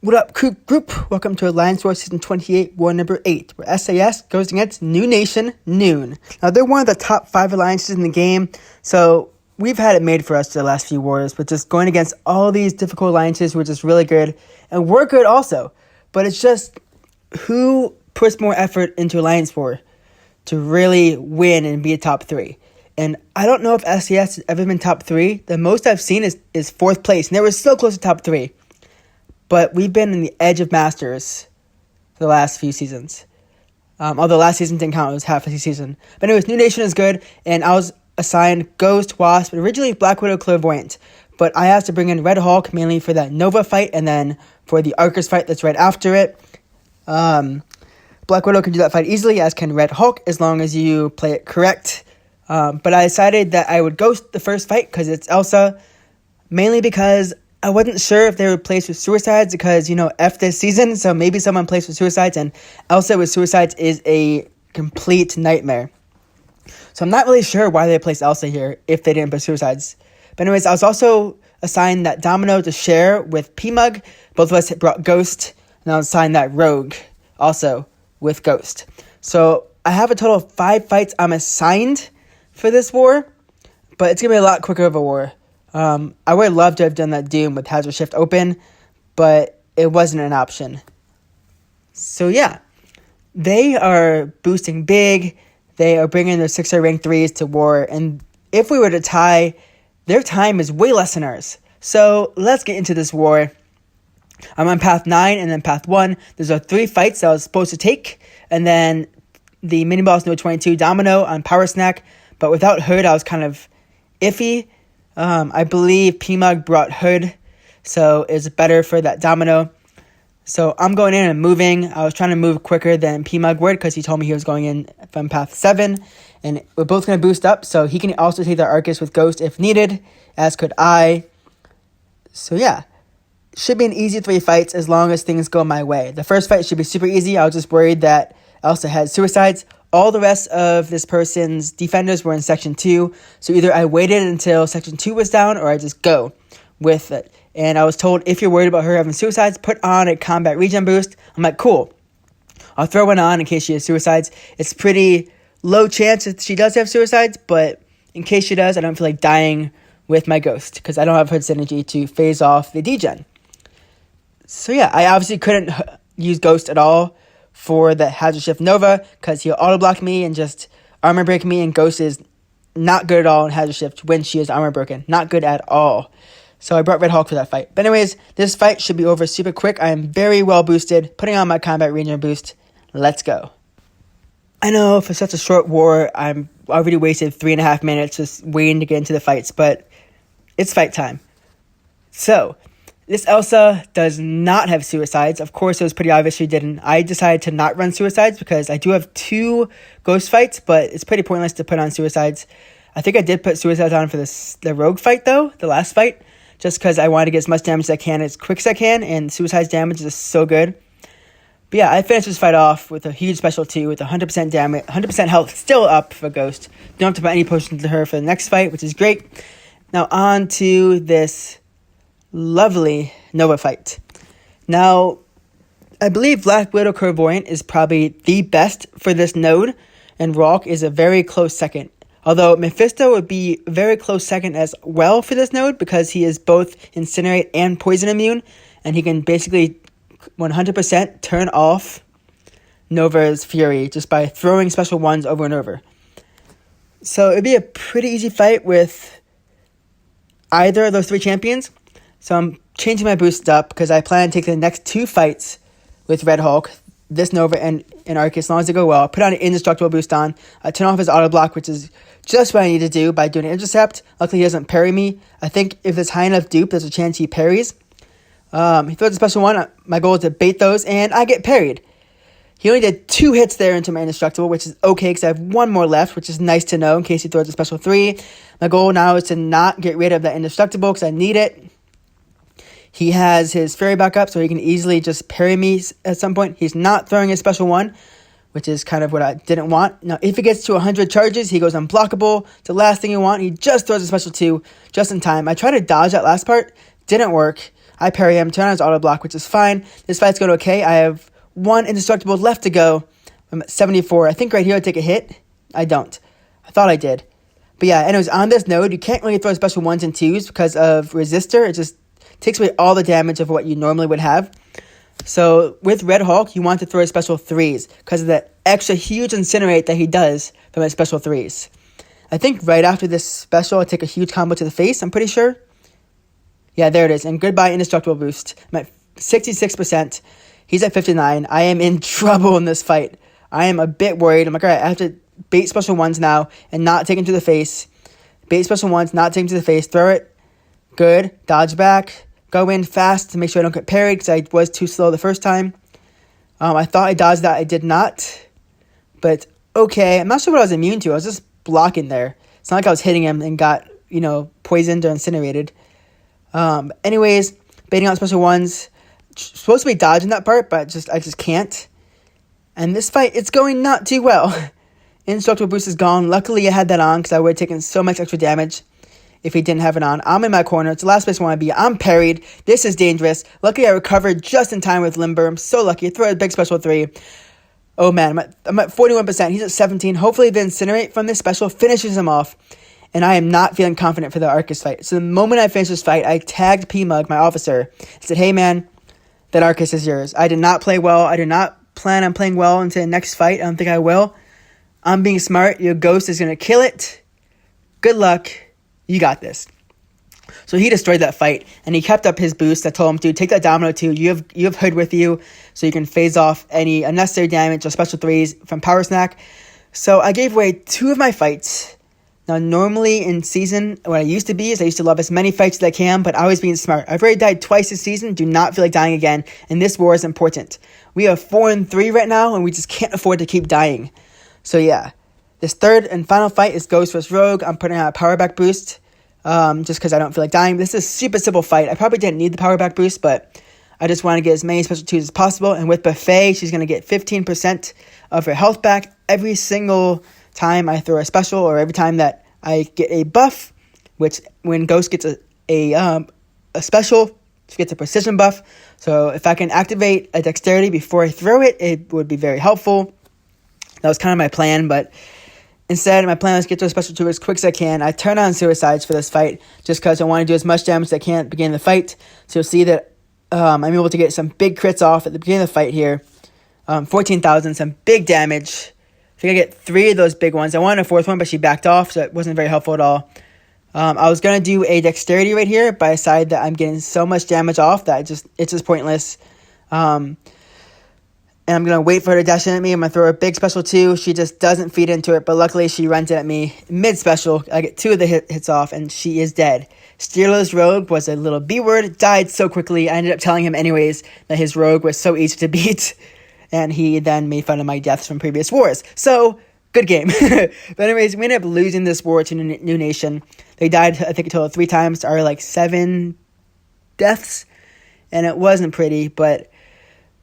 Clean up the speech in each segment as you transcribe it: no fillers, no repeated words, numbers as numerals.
What up, coop group? Welcome to Alliance War Season 28, War number 8, where SAS goes against New Nation, Newn. Now, they're one of the top 5 alliances in the game, so we've had it made for us the last few wars, but just going against all these difficult alliances, which is really good, and we're good also. But it's just who puts more effort into Alliance War to really win and be a top 3. And I don't know if SAS has ever been top 3. The most I've seen is 4th place, and they were so close to top 3. But we've been in the edge of Masters for the last few seasons. Although last season didn't count, it was half a season. But anyways, New Nation is good, and I was assigned Ghost, Wasp, and originally Black Widow, Clairvoyant. But I asked to bring in Red Hulk mainly for that Nova fight, and then for the Arcus fight that's right after it. Black Widow can do that fight easily, as can Red Hulk, as long as you play it correct. But I decided that I would Ghost the first fight, because it's Elsa, mainly because I wasn't sure if they would place with Suicides because, F this season, so maybe someone plays with Suicides, and Elsa with Suicides is a complete nightmare. So I'm not really sure why they placed Elsa here if they didn't put Suicides. But anyways, I was also assigned that Domino to share with Mcoc. Both of us brought Ghost, and I was assigned that Rogue also with Ghost. So I have a total of 5 fights I'm assigned for this war, but it's going to be a lot quicker of a war. I would love to have done that Doom with Hazard Shift open, but it wasn't an option. So yeah, they are boosting big. They are bringing their 6-star rank 3s to war, and if we were to tie, their time is way less than ours. So let's get into this war. I'm on path 9 and then path 1. There's 3 fights that I was supposed to take, and then the mini boss No 22 Domino on Power Snack, but without Hood, I was kind of iffy. I believe Mcoc brought Hood, so it's better for that Domino. So I'm going in and moving. I was trying to move quicker than Mcoc would because he told me he was going in from path 7. And we're both going to boost up, so he can also take the Arcus with Ghost if needed, as could I. So yeah, should be an easy 3 fights as long as things go my way. The first fight should be super easy. I was just worried that Elsa had Suicides. All the rest of this person's defenders were in Section 2, so either I waited until Section 2 was down, or I just go with it. And I was told, if you're worried about her having Suicides, put on a combat regen boost. I'm like, cool. I'll throw one on in case she has Suicides. It's pretty low chance that she does have Suicides, but in case she does, I don't feel like dying with my Ghost, because I don't have Hood's energy to phase off the degen. So yeah, I obviously couldn't use Ghost at all for the Hazard Shift Nova, because he'll auto-block me and just armor break me, and Ghost is not good at all in Hazard Shift when she is armor broken. Not good at all. So I brought Red Hulk for that fight. But anyways, this fight should be over super quick. I am very well boosted, putting on my combat ranger boost. Let's go. I know for such a short war, I'm already wasted 3.5 minutes just waiting to get into the fights, but it's fight time. So this Elsa does not have Suicides. Of course, it was pretty obvious she didn't. I decided to not run Suicides because I do have 2 Ghost fights, but it's pretty pointless to put on Suicides. I think I did put Suicides on for the Rogue fight, though, the last fight, just because I wanted to get as much damage as I can as quick as I can, and Suicide's damage is so good. But yeah, I finished this fight off with a huge special 2 with 100% damage, 100% health still up for Ghost. Don't have to put any potions to her for the next fight, which is great. Now on to this lovely Nova fight. Now, I believe Black Widow Clairvoyant is probably the best for this node, and Rulk is a very close second. Although Mephisto would be a very close second as well for this node, because he is both Incinerate and Poison immune, and he can basically 100% turn off Nova's Fury just by throwing special 1s over and over. So it'd be a pretty easy fight with either of those 3 champions. So I'm changing my boost up because I plan to take the next 2 fights with Red Hulk, this Nova and Arcus, as long as they go well. Put on an indestructible boost on. I turn off his auto block, which is just what I need to do by doing an intercept. Luckily, he doesn't parry me. I think if it's high enough dupe, there's a chance he parries. He throws a special 1. My goal is to bait those, and I get parried. He only did 2 hits there into my indestructible, which is okay because I have 1 more left, which is nice to know in case he throws a special 3. My goal now is to not get rid of that indestructible because I need it. He has his fairy back up, so he can easily just parry me at some point. He's not throwing a special 1, which is kind of what I didn't want. Now, if he gets to 100 charges, he goes unblockable. It's the last thing you want. He just throws a special 2 just in time. I tried to dodge that last part. Didn't work. I parry him, turn on his auto block, which is fine. This fight's going okay. I have 1 indestructible left to go. I'm at 74. I think right here I take a hit. I don't. I thought I did. But yeah, anyways, on this node, you can't really throw special 1s and 2s because of resistor. It just takes away all the damage of what you normally would have. So with Red Hulk, you want to throw special 3s because of the extra huge incinerate that he does from his special 3s. I think right after this special, I take a huge combo to the face, I'm pretty sure. Yeah, there it is. And goodbye indestructible boost. I'm at 66%. He's at 59. I am in trouble in this fight. I am a bit worried. I'm like, all right, I have to bait special 1s now and not take him to the face. Bait special 1s, not take him to the face. Throw it. Good. Dodge back. Go in fast to make sure I don't get parried because I was too slow the first time. I thought I dodged that. I did not. But okay. I'm not sure what I was immune to. I was just blocking there. It's not like I was hitting him and got, poisoned or incinerated. Anyways, baiting out special 1s. Supposed to be dodging that part, but I just can't. And this fight, it's going not too well. Indestructible boost is gone. Luckily, I had that on because I would have taken so much extra damage if he didn't have it on. I'm in my corner. It's the last place I want to be. I'm parried. This is dangerous. Luckily, I recovered just in time with Limber. I'm so lucky. Throw a big special 3. Oh, man. I'm at 41%. He's at 17. Hopefully, the Incinerate from this special finishes him off. And I am not feeling confident for the Arcus fight. So the moment I finished this fight, I tagged P-Mug, my officer. I said, hey, man, that Arcus is yours. I did not play well. I did not plan on playing well into the next fight. I don't think I will. I'm being smart. Your ghost is going to kill it. Good luck. You got this. So he destroyed that fight, and he kept up his boost. I told him, dude, take that Domino too. You have Hood with you, so you can phase off any unnecessary damage or special 3s from Power Snack. So I gave away 2 of my fights. Now, normally in season, what I used to be is I used to love as many fights as I can, but I was being smart. I've already died twice this season. Do not feel like dying again, and this war is important. We are 4-3 right now, and we just can't afford to keep dying. So yeah, this third and final fight is Ghost vs. Rogue. I'm putting out a power back boost just because I don't feel like dying. This is a super simple fight. I probably didn't need the power back boost, but I just want to get as many special 2s as possible. And with Buffet, she's going to get 15% of her health back every single time I throw a special or every time that I get a buff, which when Ghost gets a special, she gets a precision buff. So if I can activate a dexterity before I throw it, it would be very helpful. That was kind of my plan, but instead, my plan was to get to a special 2 as quick as I can. I turned on Suicides for this fight just because I want to do as much damage as I can at the beginning of the fight. So you'll see that I'm able to get some big crits off at the beginning of the fight here. 14,000, some big damage. I think I get 3 of those big ones. I wanted a 4th one, but she backed off, so it wasn't very helpful at all. I was going to do a dexterity right here, but I decided that I'm getting so much damage off that it's just pointless. And I'm going to wait for her to dash in at me. I'm going to throw a big special 2. She just doesn't feed into it, but luckily she runs it at me mid-special. I get 2 of the hits off, and she is dead. Steerless Rogue was a little B-word, died so quickly. I ended up telling him anyways that his Rogue was so easy to beat, and he then made fun of my deaths from previous wars. So, good game. But anyways, we ended up losing this war to New Nation. They died, I think, a total of 3 times, or 7 deaths, and it wasn't pretty, but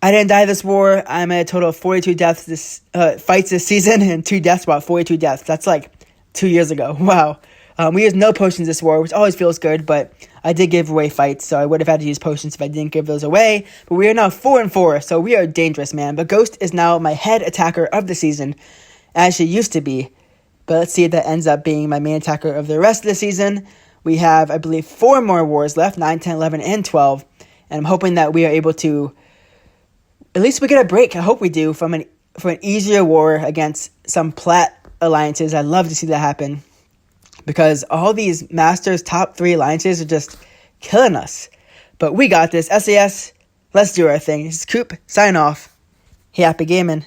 I didn't die this war. I'm at a total of 42 deaths fights this season, and 2 deaths, about 42 deaths. That's 2 years ago. Wow. We used no potions this war, which always feels good, but I did give away fights, so I would have had to use potions if I didn't give those away. But we are now 4-4, so we are dangerous, man. But Ghost is now my head attacker of the season, as she used to be. But let's see if that ends up being my main attacker of the rest of the season. We have, I believe, 4 more wars left, 9, 10, 11, and 12. And I'm hoping that we are able to, at least we get a break. I hope we do from an easier war against some plat alliances. I'd love to see that happen because all these Masters top 3 alliances are just killing us. But we got this. SAS, let's do our thing. This is Coop, sign off. Happy gaming.